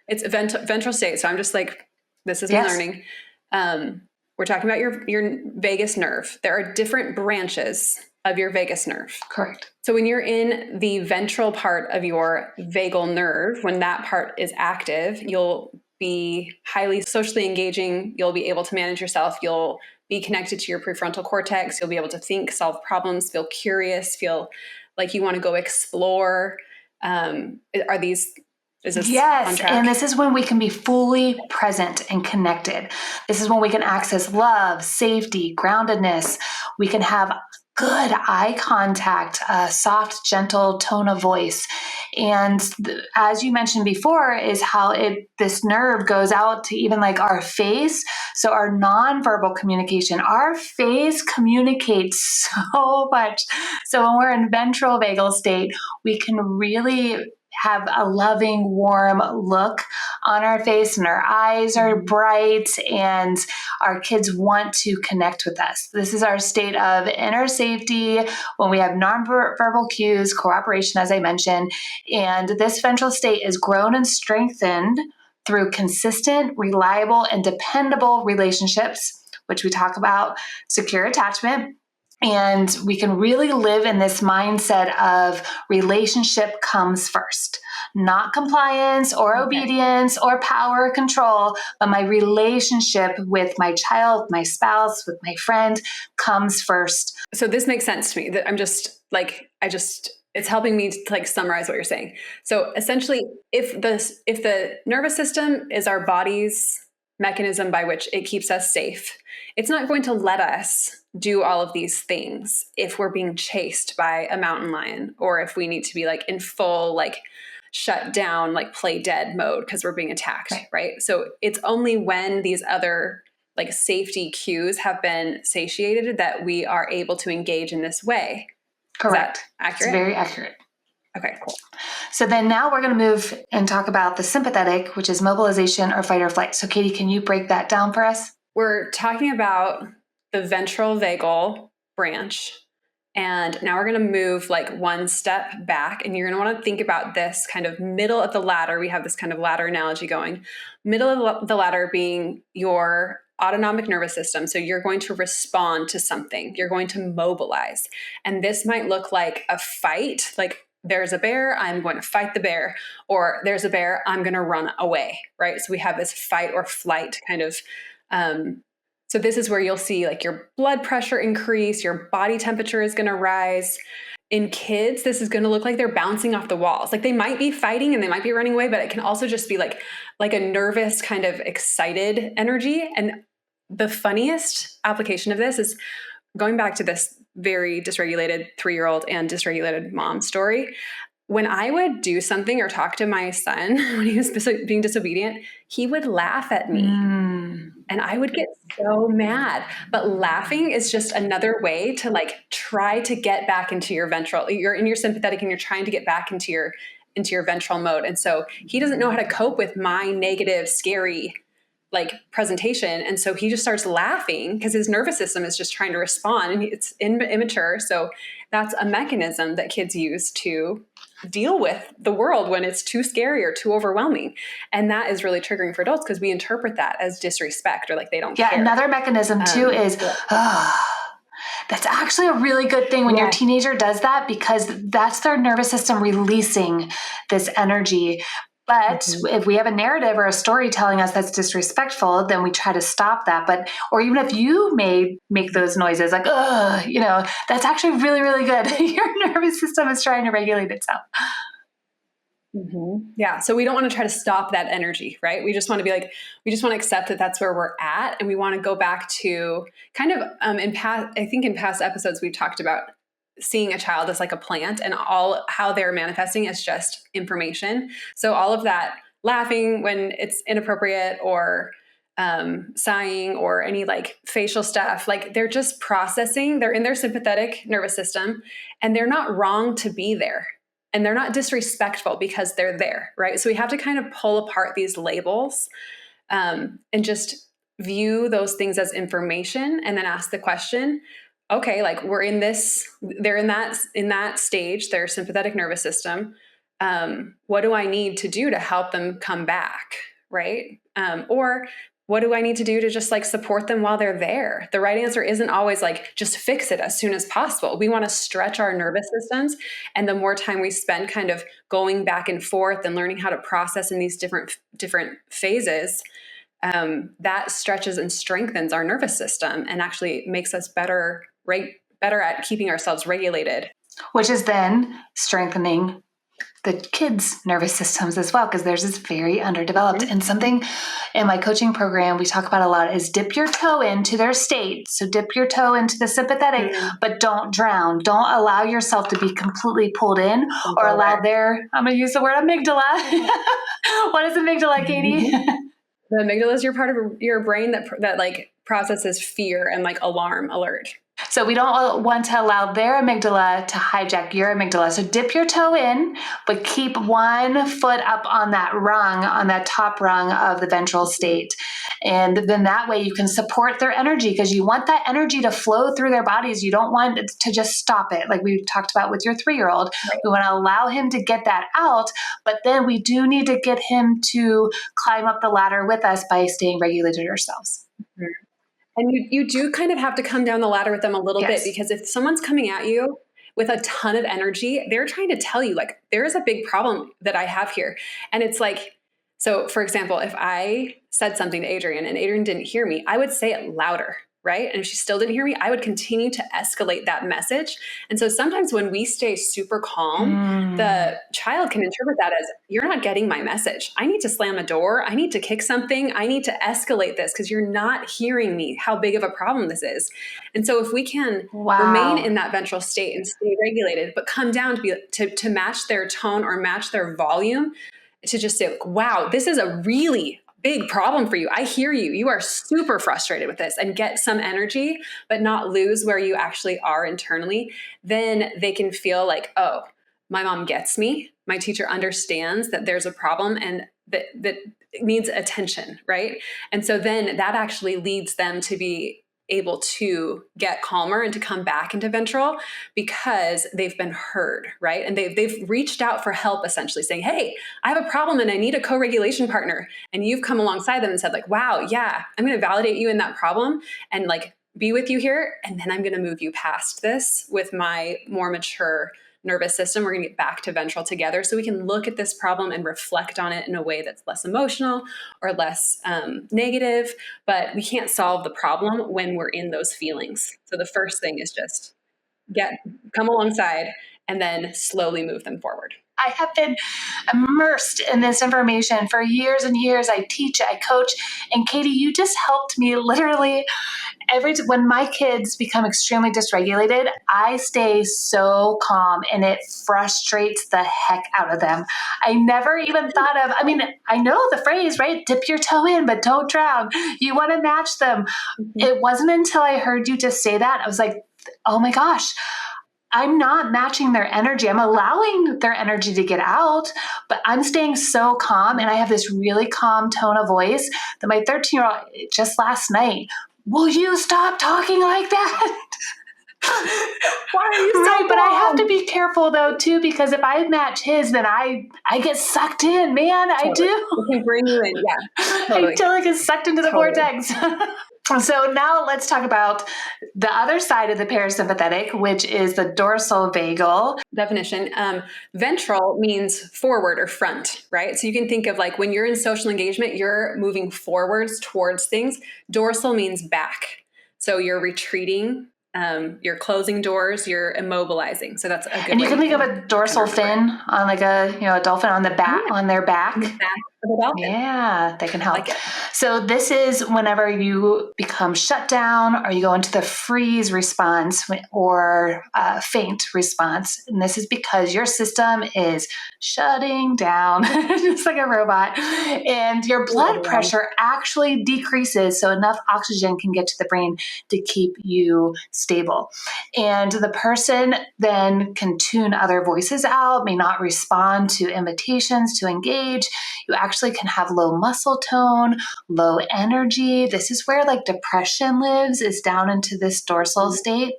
it's a ventral state. So I'm just like, this is my learning. We're talking about your vagus nerve. There are different branches of your vagus nerve. Correct. So when you're in the ventral part of your vagal nerve, when that part is active, you'll be highly socially engaging. You'll be able to manage yourself. You'll be connected to your prefrontal cortex. You'll be able to think, solve problems, feel curious, feel like you want to go explore. Is this on track? And this is when we can be fully present and connected. This is when we can access love, safety, groundedness. We can have good eye contact, a soft, gentle tone of voice. And as you mentioned before, is how this nerve goes out to even like our face. So our nonverbal communication, our face communicates so much. So when we're in ventral vagal state, we can really have a loving, warm look on our face, and our eyes are bright, and our kids want to connect with us. This is our state of inner safety when we have nonverbal cues, cooperation, as I mentioned. And this ventral state is grown and strengthened through consistent, reliable, and dependable relationships which we talk about secure attachment. And we can really live in this mindset of relationship comes first, not compliance or obedience or power or control, but my relationship with my child, my spouse, with my friend comes first. So this makes sense to me. That it's helping me to like summarize what you're saying. So essentially, if the nervous system is our body's mechanism by which it keeps us safe, it's not going to let us do all of these things if we're being chased by a mountain lion, or if we need to be like in full like shut down, like play dead mode because we're being attacked, right? So it's only when these other like safety cues have been satiated that we are able to engage in this way. Correct. Is that accurate? It's very accurate. Okay, cool. So then now we're going to move and talk about the sympathetic, which is mobilization or fight or flight. So Kaity, can you break that down for us? We're talking about the ventral vagal branch. And now we're going to move like one step back, and you're going to want to think about this kind of middle of the ladder. We have this kind of ladder analogy going. Middle of the ladder being your autonomic nervous system. So you're going to respond to something. You're going to mobilize. And this might look like a fight, like there's a bear, I'm going to fight the bear, or there's a bear, I'm going to run away, right? So we have this fight or flight kind of, so this is where you'll see like your blood pressure increase, your body temperature is going to rise. In kids, this is going to look like they're bouncing off the walls. Like they might be fighting and they might be running away, but it can also just be like a nervous kind of excited energy. And the funniest application of this is going back to this very dysregulated 3-year-old and dysregulated mom story. When I would do something or talk to my son when he was being disobedient, he would laugh at me. And I would get so mad. But laughing is just another way to like try to get back into your ventral. You're in your sympathetic and you're trying to get back into your ventral mode. And so he doesn't know how to cope with my negative, scary like presentation. And so he just starts laughing because his nervous system is just trying to respond, and it's immature. So that's a mechanism that kids use to deal with the world when it's too scary or too overwhelming. And that is really triggering for adults because we interpret that as disrespect or like they don't care. Yeah, another mechanism too is, that's actually a really good thing when your teenager does that, because that's their nervous system releasing this energy. But if we have a narrative or a story telling us that's disrespectful, then we try to stop that. Or even if you make those noises like, that's actually really, really good. Your nervous system is trying to regulate itself. Yeah. So we don't want to try to stop that energy, right? We just want to be like, we just want to accept that that's where we're at. And we want to go back to kind of, in past episodes, we've talked about seeing a child as like a plant, and all how they're manifesting as just information. So all of that laughing when it's inappropriate, or sighing, or any like facial stuff, like they're just processing, they're in their sympathetic nervous system, and they're not wrong to be there. And they're not disrespectful because they're there, right? So we have to kind of pull apart these labels and just view those things as information, and then ask the question, okay, like they're in that stage, their sympathetic nervous system. What do I need to do to help them come back, right? Or what do I need to do to just like support them while they're there? The right answer isn't always like just fix it as soon as possible. We want to stretch our nervous systems, and the more time we spend kind of going back and forth and learning how to process in these different phases, that stretches and strengthens our nervous system and actually makes us better at keeping ourselves regulated. Which is then strengthening the kids' nervous systems as well, because theirs is very underdeveloped. And something in my coaching program we talk about a lot is dip your toe into their state. So dip your toe into the sympathetic, but don't drown. Don't allow yourself to be completely pulled in, or allow I'm going to use the word amygdala. What is amygdala, Kaity? The amygdala is your part of your brain that like processes fear and like alarm alert. So we don't want to allow their amygdala to hijack your amygdala. So dip your toe in, but keep one foot up on that rung, on that top rung of the ventral state. And then that way you can support their energy, because you want that energy to flow through their bodies. You don't want it to just stop it, like we talked about with your 3-year-old. Right. We want to allow him to get that out, but then we do need to get him to climb up the ladder with us by staying regulated ourselves. And you do kind of have to come down the ladder with them a little bit, because if someone's coming at you with a ton of energy, they're trying to tell you like, there is a big problem that I have here. And it's like, so for example, if I said something to Adriane and Adriane didn't hear me, I would say it louder. Right. And if she still didn't hear me, I would continue to escalate that message. And so sometimes when we stay super calm, the child can interpret that as, you're not getting my message. I need to slam a door. I need to kick something. I need to escalate this because you're not hearing me, how big of a problem this is. And so if we can remain in that ventral state and stay regulated, but come down to match their tone or match their volume, to just say, like, wow, this is a really big problem for you. I hear you. You are super frustrated with this, and get some energy, but not lose where you actually are internally. Then they can feel like, oh, my mom gets me. My teacher understands that there's a problem and that needs attention, right? And so then that actually leads them to be able to get calmer and to come back into ventral because they've been heard, right? And they've reached out for help, essentially saying, hey, I have a problem and I need a co-regulation partner. And you've come alongside them and said like, wow, yeah, I'm going to validate you in that problem and like be with you here. And then I'm going to move you past this with my more mature nervous system. We're going to get back to ventral together so we can look at this problem and reflect on it in a way that's less emotional or less negative, but we can't solve the problem when we're in those feelings. So the first thing is just come alongside and then slowly move them forward. I have been immersed in this information for years and years. I teach, I coach, and Kaity, you just helped me literally when my kids become extremely dysregulated, I stay so calm and it frustrates the heck out of them. I never even thought of, I know the phrase, right? Dip your toe in, but don't drown. You want to match them. Mm-hmm. It wasn't until I heard you just say that, I was like, oh my gosh, I'm not matching their energy. I'm allowing their energy to get out, but I'm staying so calm. And I have this really calm tone of voice that my 13-year-old just last night, will you stop talking like that? Why are you so right, but I have to be careful though too, because if I match his, then I get sucked in, man. Totally. I do. We can bring you in, yeah. Totally. I totally get sucked into the vortex. So now let's talk about the other side of the parasympathetic, which is the dorsal vagal. Definition. Ventral means forward or front, right? So you can think of like when you're in social engagement, you're moving forwards towards things. Dorsal means back. So you're retreating, you're closing doors, you're immobilizing. So that's a good And you can think of a dorsal fin on like a dolphin on the back, on their back. On the back of the dolphin. Yeah, they can help. So this is whenever you become shut down or you go into the freeze response or faint response. And this is because your system is shutting down just like a robot. And your blood pressure actually decreases so enough oxygen can get to the brain to keep you stable. And the person then can tune other voices out, may not respond to invitations to engage. You actually can have low muscle tone, low energy. This is where like depression lives, is down into this dorsal state.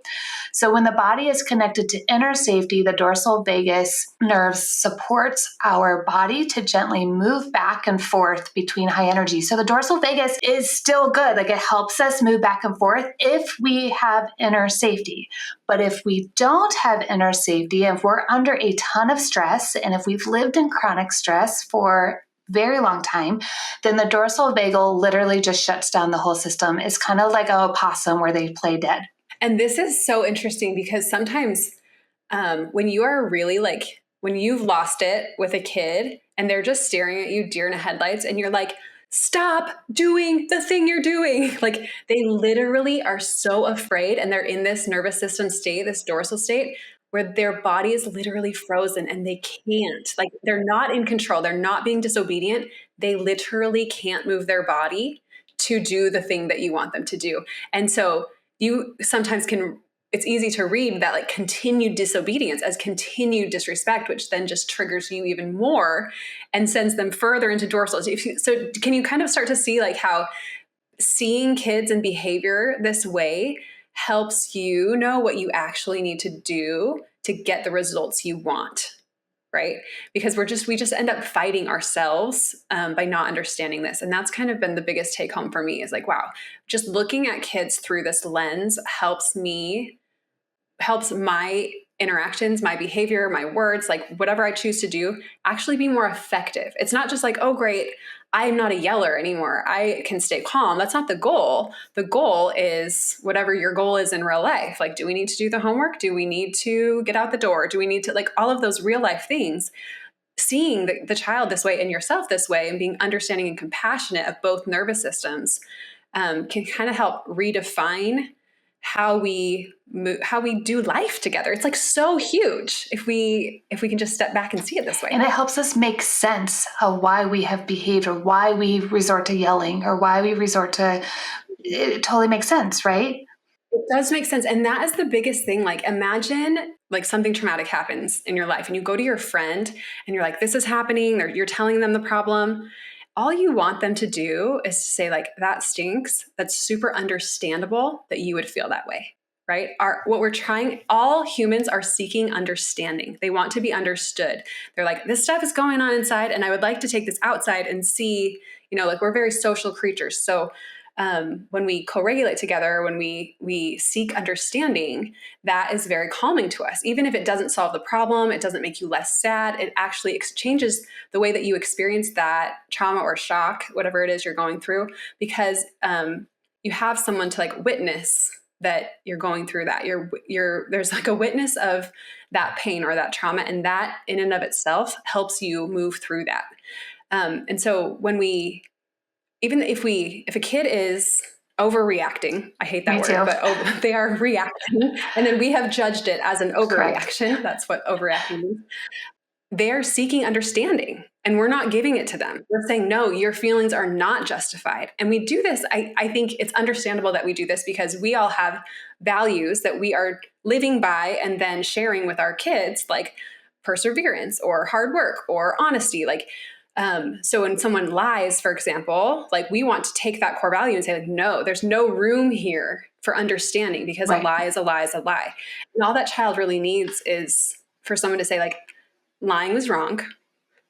So when the body is connected to inner safety, the dorsal vagus nerve supports our body to gently move back and forth between high energy. So the dorsal vagus is still good. Like it helps us move back and forth if we have inner safety. But if we don't have inner safety, if we're under a ton of stress, and if we've lived in chronic stress for very long time, then the dorsal vagal literally just shuts down the whole system. It's kind of like a opossum where they play dead. And this is so interesting because sometimes when you are really like, when you've lost it with a kid and they're just staring at you deer in the headlights and you're like, stop doing the thing you're doing. Like they literally are so afraid and they're in this nervous system state, this dorsal state, where their body is literally frozen and they can't, like they're not in control. They're not being disobedient. They literally can't move their body to do the thing that you want them to do. And so you sometimes it's easy to read that like continued disobedience as continued disrespect, which then just triggers you even more and sends them further into dorsal. So can you kind of start to see like how seeing kids and behavior this way helps you know what you actually need to do to get the results you want? right? Because we just end up fighting ourselves by not understanding this. And that's kind of been the biggest take home for me is like, wow, just looking at kids through this lens helps my interactions, my behavior, my words, like whatever I choose to do, actually be more effective. It's not just like, oh, great, I'm not a yeller anymore, I can stay calm. That's not the goal. The goal is whatever your goal is in real life. Like, do we need to do the homework? Do we need to get out the door? Do we need to, like, all of those real life things? Seeing the child this way and yourself this way and being understanding and compassionate of both nervous systems can kind of help redefine how we do life together. It's like so huge if we can just step back and see it this way. And it helps us make sense of why we have behaved or why we resort to yelling or why we resort to, it totally makes sense, right? It does make sense. And that is the biggest thing. Like, imagine like something traumatic happens in your life and you go to your friend and you're like, this is happening, or you're telling them the problem. All you want them to do is to say like, that stinks. That's super understandable that you would feel that way, right? All humans are seeking understanding. They want to be understood. They're like, this stuff is going on inside and I would like to take this outside and see, like we're very social creatures. So when we co-regulate together, when we seek understanding, that is very calming to us. Even if it doesn't solve the problem, it doesn't make you less sad. It actually changes the way that you experience that trauma or shock, whatever it is you're going through, because you have someone to like witness that you're going through that. There's like a witness of that pain or that trauma, and that in and of itself helps you move through that. And so even if a kid is overreacting, I hate that word, but they are reacting, and then we have judged it as an overreaction. Correct. That's what overreacting means. They're seeking understanding, and we're not giving it to them. We're saying, no, your feelings are not justified. And we do this. I think it's understandable that we do this because we all have values that we are living by and then sharing with our kids, like perseverance or hard work or honesty. So when someone lies, for example, like we want to take that core value and say like, no, there's no room here for understanding because right. A lie is a lie is a lie. And all that child really needs is for someone to say like, lying was wrong,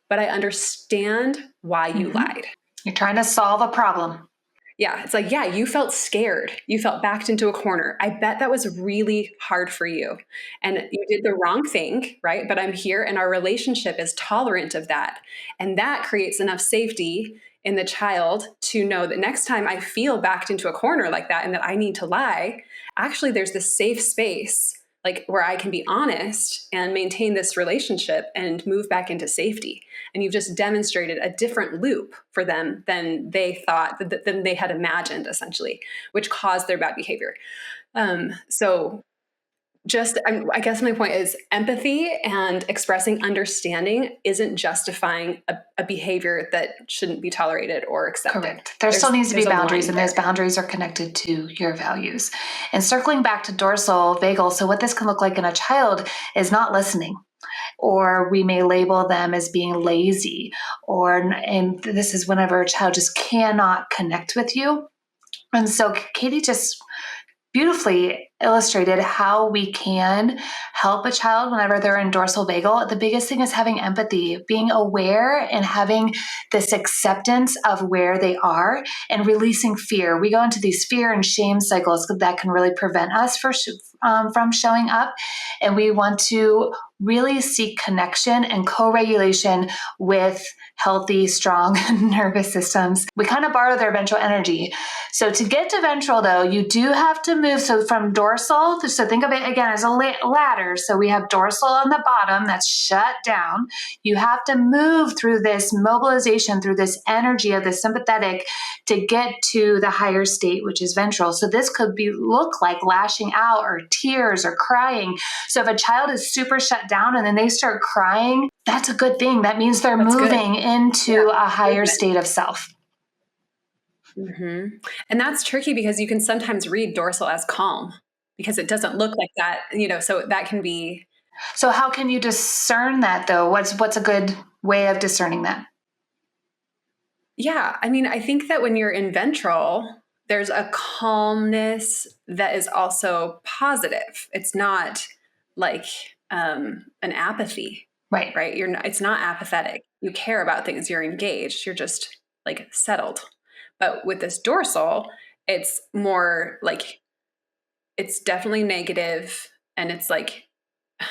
but I understand why you lied. You're trying to solve a problem. Yeah. It's like, yeah, you felt scared. You felt backed into a corner. I bet that was really hard for you. And you did the wrong thing, right? But I'm here and our relationship is tolerant of that. And that creates enough safety in the child to know that next time I feel backed into a corner like that and that I need to lie, actually there's this safe space like where I can be honest and maintain this relationship and move back into safety. And you've just demonstrated a different loop for them than they thought, than they had imagined, essentially, which caused their bad behavior. I guess my point is empathy and expressing understanding isn't justifying a behavior that shouldn't be tolerated or accepted. Correct. There still needs to be boundaries, and those boundaries are connected to your values. And circling back to dorsal vagal, so what this can look like in a child is not listening, or we may label them as being lazy, and this is whenever a child just cannot connect with you. And so Kaity just beautifully illustrated how we can help a child whenever they're in dorsal vagal. The biggest thing is having empathy, being aware and having this acceptance of where they are and releasing fear. We go into these fear and shame cycles that can really prevent us from showing up. And we want to really seek connection and co-regulation with healthy, strong nervous systems. We kind of borrow their ventral energy. So to get to ventral, though, you do have to move. So from dorsal, so think of it again as a ladder. So we have dorsal on the bottom that's shut down. You have to move through this mobilization, through this energy of the sympathetic to get to the higher state, which is ventral. So this could look like lashing out or tears or crying. So if a child is super shut down and then they start crying, that's a good thing. That means they're moving into a higher state of self. Mm-hmm. And that's tricky because you can sometimes read dorsal as calm because it doesn't look like that, so that can be. So how can you discern that though? What's a good way of discerning that? Yeah. I mean, I think that when you're in ventral, there's a calmness that is also positive. It's not like an apathy. Right. Right. It's not apathetic. You care about things. You're engaged. You're just like settled. But with this dorsal, it's more like, it's definitely negative, and it's like,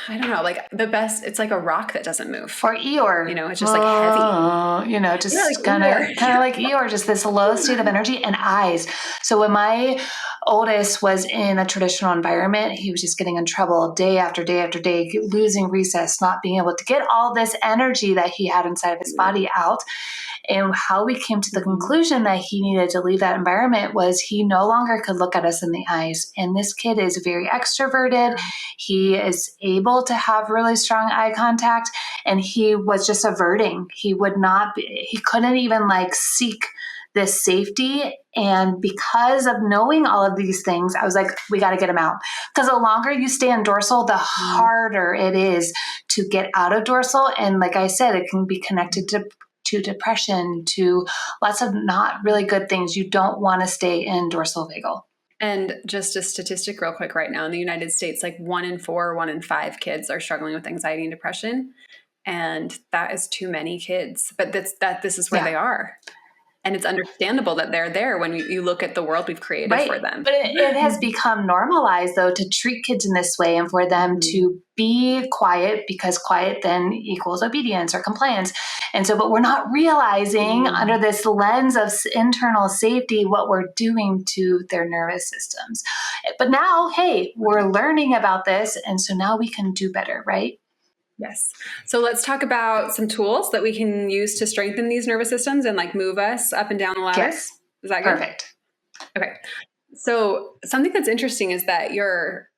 I don't know, like the best, it's like a rock that doesn't move. Or Eeyore. It's just like heavy. Just Yeah, like kind of Eeyore. like Eeyore, just this low state of energy and eyes. So when my oldest was in a traditional environment, he was just getting in trouble day after day after day, losing recess, not being able to get all this energy that he had inside of his body out. And how we came to the conclusion that he needed to leave that environment was he no longer could look at us in the eyes. And this kid is very extroverted. He is able to have really strong eye contact, and he was just averting. He couldn't even like seek this safety. And because of knowing all of these things, I was like, we got to get him out. Because the longer you stay in dorsal, the harder it is to get out of dorsal. And like I said, it can be connected to depression, to lots of not really good things. You don't want to stay in dorsal vagal. And just a statistic real quick right now in the United States, like 1 in 4, 1 in 5 kids are struggling with anxiety and depression. And that is too many kids, but this is where they are. And it's understandable that they're there when you look at the world we've created for them. But it has become normalized, though, to treat kids in this way and for them to be quiet, because quiet then equals obedience or compliance. And so, but we're not realizing under this lens of internal safety what we're doing to their nervous systems. But now, hey, we're learning about this. And so now we can do better, right? Yes. So let's talk about some tools that we can use to strengthen these nervous systems and like move us up and down the ladder. Yes. Is that good? Perfect. Okay. So something that's interesting is that your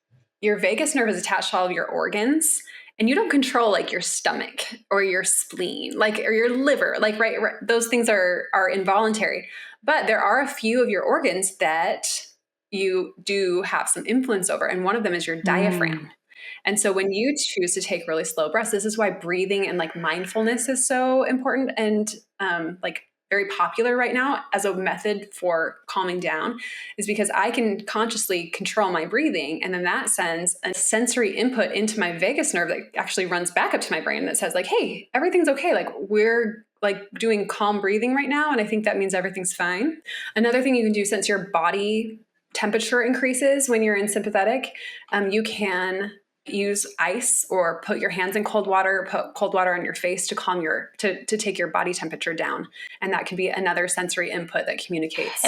vagus nerve is attached to all of your organs, and you don't control like your stomach or your spleen, like, or your liver, like, right. Those things are involuntary, but there are a few of your organs that you do have some influence over. And one of them is your diaphragm. And so when you choose to take really slow breaths, this is why breathing and like mindfulness is so important and like very popular right now as a method for calming down, is because I can consciously control my breathing. And then that sends a sensory input into my vagus nerve that actually runs back up to my brain that says like, hey, everything's okay. Like we're like doing calm breathing right now. And I think that means everything's fine. Another thing you can do, since your body temperature increases when you're in sympathetic, you can use ice or put your hands in cold water, put cold water on your face to calm to take your body temperature down. And that can be another sensory input that communicates.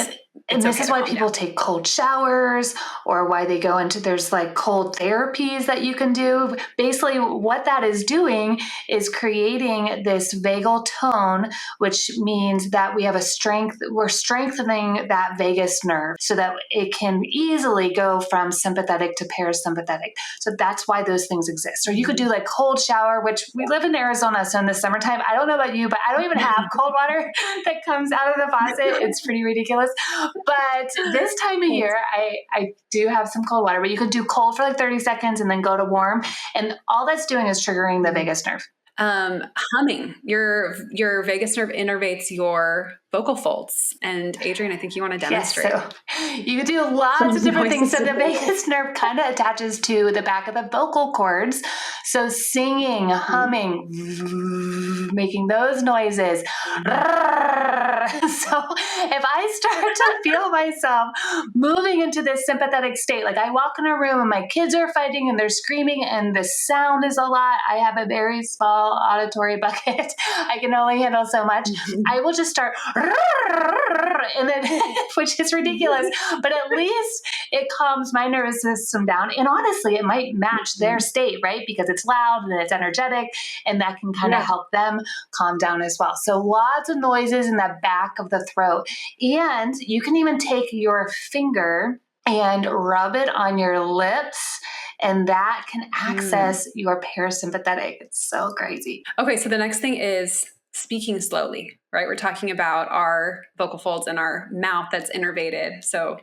And this is why people take cold showers, or why they go into, there's like cold therapies that you can do. Basically, what that is doing is creating this vagal tone, which means that we're strengthening that vagus nerve so that it can easily go from sympathetic to parasympathetic. So that's why those things exist. Or you could do like cold shower, which we live in Arizona. So in the summertime, I don't know about you, but I don't even have cold water that comes out of the faucet. It's pretty ridiculous. But this time of year, I do have some cold water, but you could do cold for like 30 seconds and then go to warm. And all that's doing is triggering the vagus nerve. Humming. Your vagus nerve innervates your vocal folds. And Adriane, I think you want to demonstrate. Yes, so you could do lots of different things. So the vagus nerve kind of attaches to the back of the vocal cords. So singing, humming, making those noises. So if I start to feel myself moving into this sympathetic state, like I walk in a room and my kids are fighting and they're screaming and the sound is a lot. I have a very small auditory bucket. I can only handle so much. I will just start, and then, which is ridiculous, but at least it calms my nervous system down. And honestly, it might match their state, right? Because it's loud and it's energetic, and that can kind of help them calm down as well. So lots of noises in the back of the throat. And you can even take your finger and rub it on your lips, and that can access your parasympathetic. It's so crazy. Okay, so the next thing is speaking slowly, right? We're talking about our vocal folds and our mouth that's innervated. So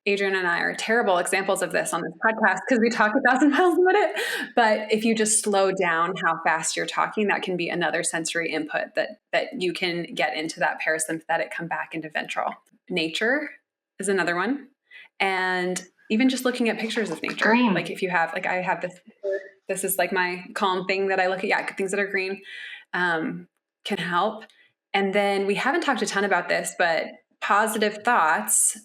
Adriane and I are terrible examples of this on this podcast because we talk 1,000 miles a minute. But if you just slow down how fast you're talking, that can be another sensory input that you can get into that parasympathetic, come back into ventral. Nature is another one. And even just looking at pictures of nature. Green. Like if you have, like I have this This is like my calm thing that I look at. Yeah, things that are green can help. And then we haven't talked a ton about this, but positive thoughts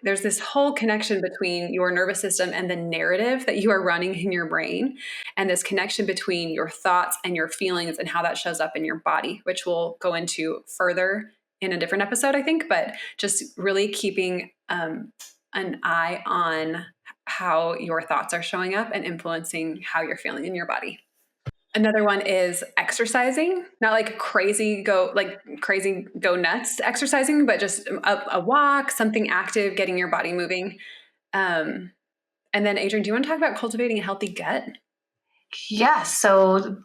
there's this whole connection between your nervous system and the narrative that you are running in your brain, and this connection between your thoughts and your feelings and how that shows up in your body, which we'll go into further in a different episode, I think. But just really keeping an eye on how your thoughts are showing up and influencing how you're feeling in your body. Another one is exercising, not like crazy go nuts exercising, but just a walk, something active, getting your body moving. And then Adriane, do you want to talk about cultivating a healthy gut? Yeah. So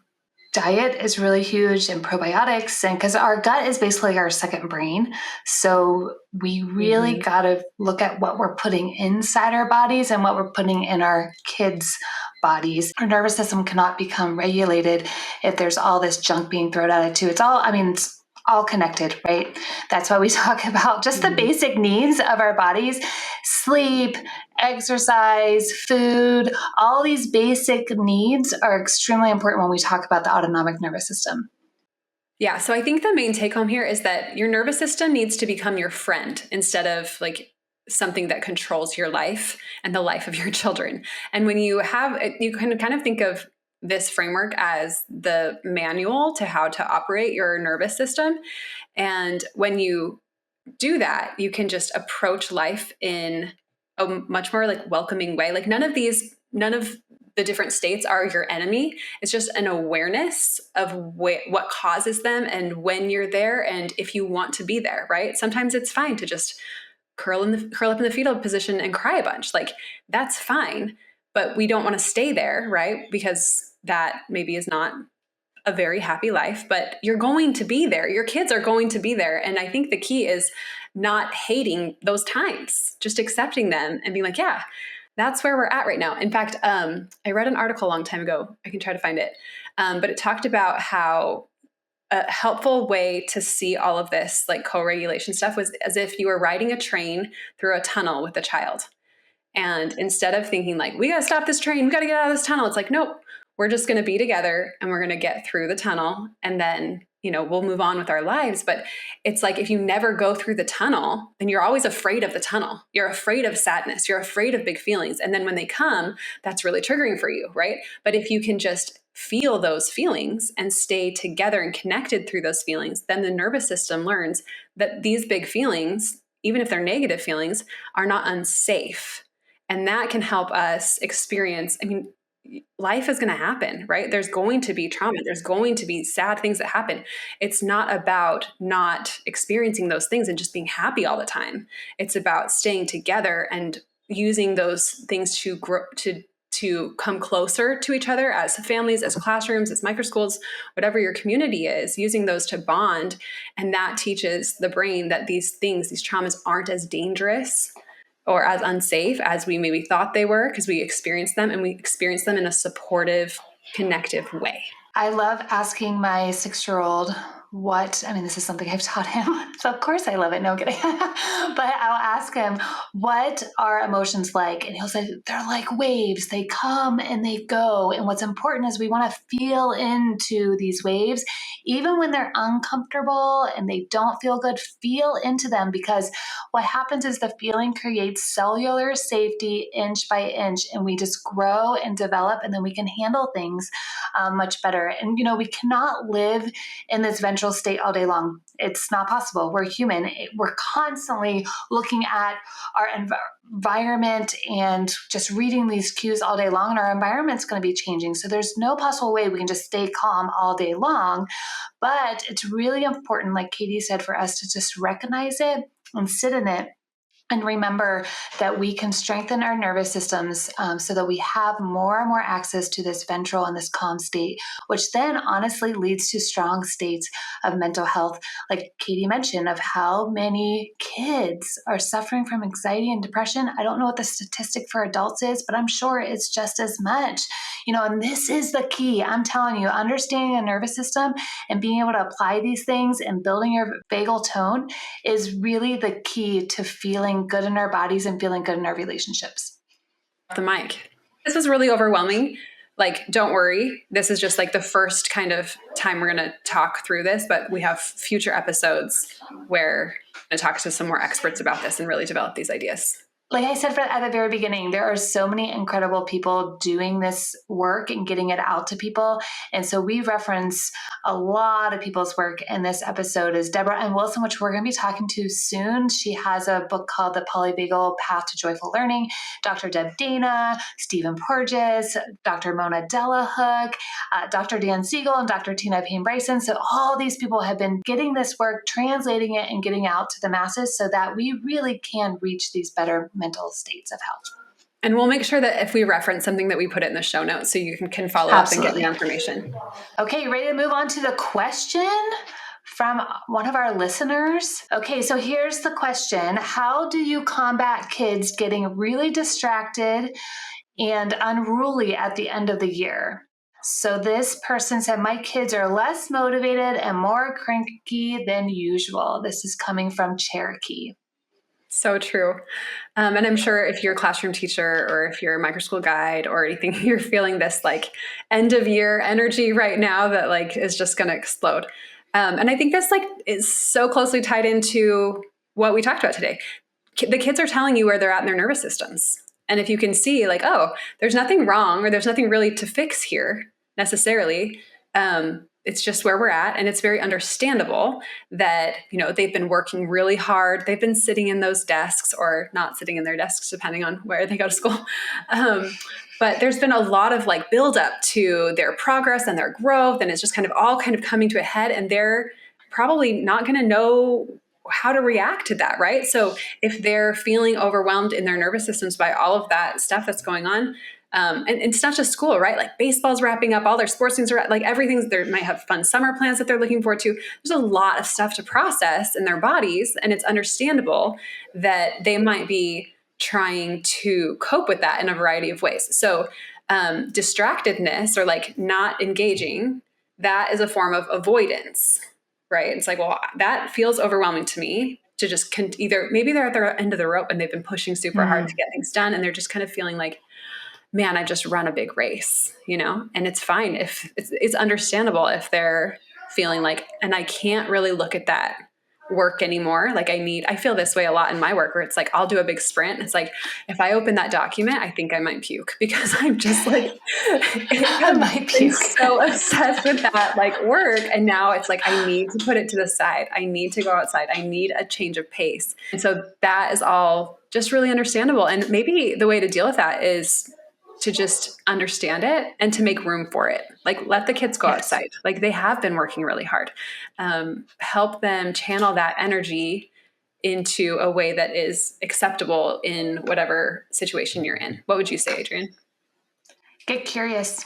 diet is really huge, and probiotics, and because our gut is basically our second brain. So we really got to look at what we're putting inside our bodies and what we're putting in our kids' bodies. Our nervous system cannot become regulated if there's all this junk being thrown at it too. It's all connected, right? That's why we talk about just the basic needs of our bodies: sleep, exercise, food. All these basic needs are extremely important when we talk about the autonomic nervous system. Yeah. So I think the main take home here is that your nervous system needs to become your friend instead of like something that controls your life and the life of your children. And when you can kind of think of this framework as the manual to how to operate your nervous system. And when you do that, you can just approach life in a much more like welcoming way. Like none of the different states are your enemy. It's just an awareness of what causes them and when you're there and if you want to be there, right? Sometimes it's fine to just curl up in the fetal position and cry a bunch. Like that's fine, but we don't want to stay there, right? Because that maybe is not a very happy life, but you're going to be there. Your kids are going to be there. And I think the key is not hating those times, just accepting them and being like, yeah, that's where we're at right now. In fact, I read an article a long time ago. I can try to find it. But it talked about how a helpful way to see all of this like co-regulation stuff was as if you were riding a train through a tunnel with a child. And instead of thinking like, we got to stop this train, we got to get out of this tunnel. It's like, nope, we're just going to be together and we're going to get through the tunnel. And then, we'll move on with our lives. But it's like, if you never go through the tunnel, then you're always afraid of the tunnel. You're afraid of sadness. You're afraid of big feelings. And then when they come, that's really triggering for you, right? But if you can just feel those feelings and stay together and connected through those feelings, then the nervous system learns that these big feelings, even if they're negative feelings, are not unsafe. And that can help us experience, life is going to happen, right? There's going to be trauma. There's going to be sad things that happen. It's not about not experiencing those things and just being happy all the time. It's about staying together and using those things to grow, to come closer to each other as families, as classrooms, as microschools, whatever your community is, using those to bond. And that teaches the brain that these traumas aren't as dangerous or as unsafe as we maybe thought they were, because we experienced them and we experienced them in a supportive, connective way. I love asking my 6-year-old this is something I've taught him. So of course I love it. No kidding. But I'll ask him, what are emotions like? And he'll say, they're like waves. They come and they go. And what's important is we want to feel into these waves, even when they're uncomfortable and they don't feel good, feel into them, because what happens is the feeling creates cellular safety inch by inch, and we just grow and develop, and then we can handle things much better. And, we cannot live in this ventral state all day long. It's not possible. We're human. We're constantly looking at our environment and just reading these cues all day long, and our environment's going to be changing. So there's no possible way we can just stay calm all day long. But it's really important, like Kaity said, for us to just recognize it and sit in it. And remember that we can strengthen our nervous systems so that we have more and more access to this ventral and this calm state, which then honestly leads to strong states of mental health. Like Kaity mentioned, of how many kids are suffering from anxiety and depression. I don't know what the statistic for adults is, but I'm sure it's just as much. And this is the key. I'm telling you, understanding the nervous system and being able to apply these things and building your vagal tone is really the key to feeling good in our bodies and feeling good in our relationships. The mic. This was really overwhelming, like, don't worry. This is just like the first kind of time we're going to talk through this, but we have future episodes where I talk to some more experts about this and really develop these ideas. Like I said at the very beginning, there are so many incredible people doing this work and getting it out to people. And so we reference a lot of people's work. And this episode is Deborah N. Wilson, which we're going to be talking to soon. She has a book called The Polyvagal Path to Joyful Learning. Dr. Deb Dana, Stephen Porges, Dr. Mona Delahook, Dr. Dan Siegel, and Dr. Tina Payne Bryson. So all these people have been getting this work, translating it, and getting out to the masses so that we really can reach these better mental states of health. And we'll make sure that if we reference something that we put it in the show notes so you can follow Absolutely. up and get the information. Okay, ready to move on to the question from one of our listeners? Okay, so here's the question. How do you combat kids getting really distracted and unruly at the end of the year? So this person said, my kids are less motivated and more cranky than usual. This is coming from Cherokee. So true. And I'm sure if you're a classroom teacher or if you're a microschool guide or anything, you're feeling this like end of year energy right now that like is just going to explode. And I think this like is so closely tied into what we talked about today. The kids are telling you where they're at in their nervous systems. And if you can see like, oh, there's nothing wrong or there's nothing really to fix here necessarily, it's just where we're at. And it's very understandable that, you know, they've been working really hard. They've been sitting in those desks or not sitting in their desks, depending on where they go to school. But there's been a lot of like buildup to their progress and their growth. And it's just kind of all kind of coming to a head, and they're probably not going to know how to react to that, right? So if they're feeling overwhelmed in their nervous systems by all of that stuff that's going on, and it's not just school, right? Like baseball's wrapping up, all their sports things are like everything's, they might have fun summer plans that they're looking forward to. There's a lot of stuff to process in their bodies, and it's understandable that they might be trying to cope with that in a variety of ways. So distractedness or like not engaging, that is a form of avoidance, right? It's like, well, that feels overwhelming to me to just either maybe they're at their end of the rope and they've been pushing super hard to get things done, and they're just kind of feeling like, man, I just run a big race, you know? And it's fine if it's understandable if they're feeling like, and I can't really look at that work anymore. Like I feel this way a lot in my work where it's like, I'll do a big sprint. It's like, if I open that document, I think I might puke because I'm just like, I might puke. So obsessed with that like work. And now it's like, I need to put it to the side. I need to go outside. I need a change of pace. And so that is all just really understandable. And maybe the way to deal with that is to just understand it and to make room for it. Like let the kids go outside. Like they have been working really hard. Help them channel that energy into a way that is acceptable in whatever situation you're in. What would you say, Adriane? Get curious.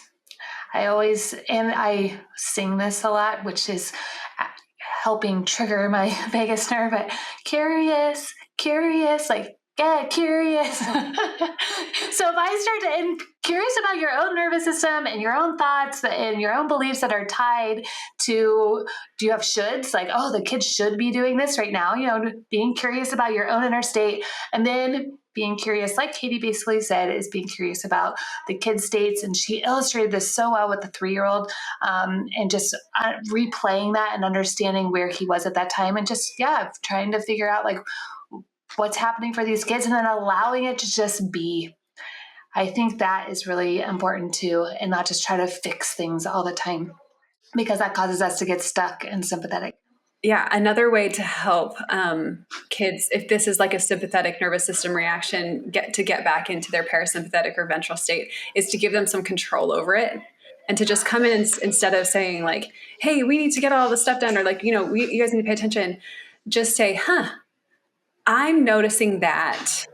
I sing this a lot, which is helping trigger my vagus nerve, but curious, like, get curious. So if I start to curious about your own nervous system and your own thoughts and your own beliefs that are tied to, do you have shoulds? Like, oh, the kids should be doing this right now, you know, being curious about your own inner state. And then being curious, like Katie basically said, is being curious about the kids' states. And she illustrated this so well with the 3-year-old, and just replaying that and understanding where he was at that time and just, trying to figure out like, what's happening for these kids and then allowing it to just be. I think that is really important too, and not just try to fix things all the time because that causes us to get stuck and sympathetic. Yeah. Another way to help kids, if this is like a sympathetic nervous system reaction, get back into their parasympathetic or ventral state, is to give them some control over it. And to just come in instead of saying like, hey, we need to get all this stuff done, or like, you know, you guys need to pay attention. Just say, I'm noticing that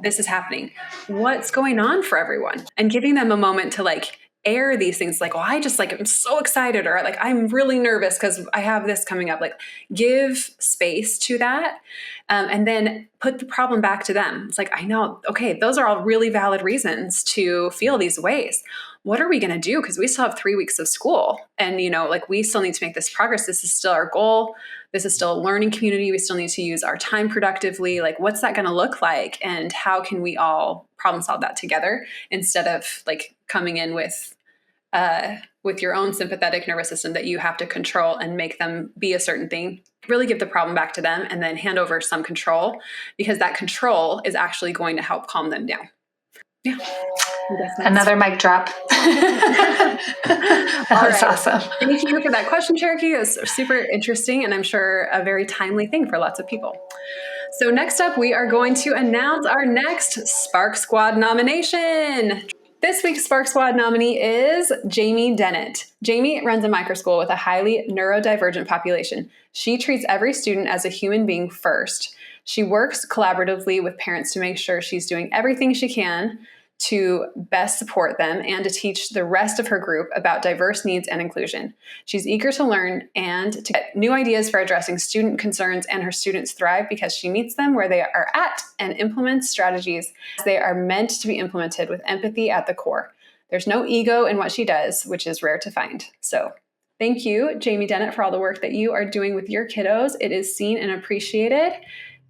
this is happening. What's going on for everyone? And giving them a moment to like air these things like, well, I just like, I'm so excited, or like, I'm really nervous because I have this coming up. Like give space to that. And then put the problem back to them. It's like, I know, okay, those are all really valid reasons to feel these ways. what are we going to do? Because we still have 3 weeks of school and, like we still need to make this progress. This is still our goal. This is still a learning community. We still need to use our time productively. Like, what's that going to look like? And how can we all problem solve that together instead of like coming in with your own sympathetic nervous system that you have to control and make them be a certain thing. Really give the problem back to them and then hand over some control, because that control is actually going to help calm them down. Yeah. Another mic drop. That's awesome. Thank you for that question, Cherokee. It was super interesting and I'm sure a very timely thing for lots of people. So next up, we are going to announce our next Spark Squad nomination. This week's Spark Squad nominee is Jamie Dennett. Jamie runs a microschool with a highly neurodivergent population. She treats every student as a human being first. She works collaboratively with parents to make sure she's doing everything she can to best support them and to teach the rest of her group about diverse needs and inclusion. She's eager to learn and to get new ideas for addressing student concerns, and her students thrive because she meets them where they are at and implements strategies as they are meant to be implemented with empathy at the core. There's no ego in what she does, which is rare to find. So thank you, Jamie Dennett, for all the work that you are doing with your kiddos. It is seen and appreciated.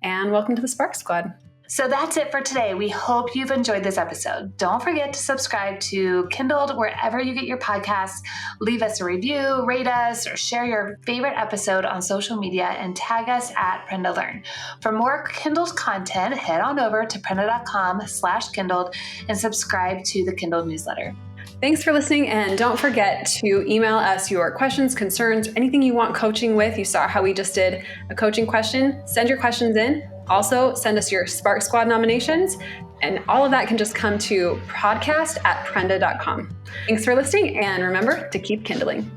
And welcome to the Spark Squad. So that's it for today. We hope you've enjoyed this episode. Don't forget to subscribe to KindlED wherever you get your podcasts. Leave us a review, rate us, or share your favorite episode on social media and tag us at PrendaLearn. For more KindlED content, head on over to prenda.com/KindlED and subscribe to the KindlED newsletter. Thanks for listening, and don't forget to email us your questions, concerns, anything you want coaching with. You saw how we just did a coaching question. Send your questions in. Also, send us your Spark Squad nominations, and all of that can just come to podcast@prenda.com. Thanks for listening, and remember to keep kindling.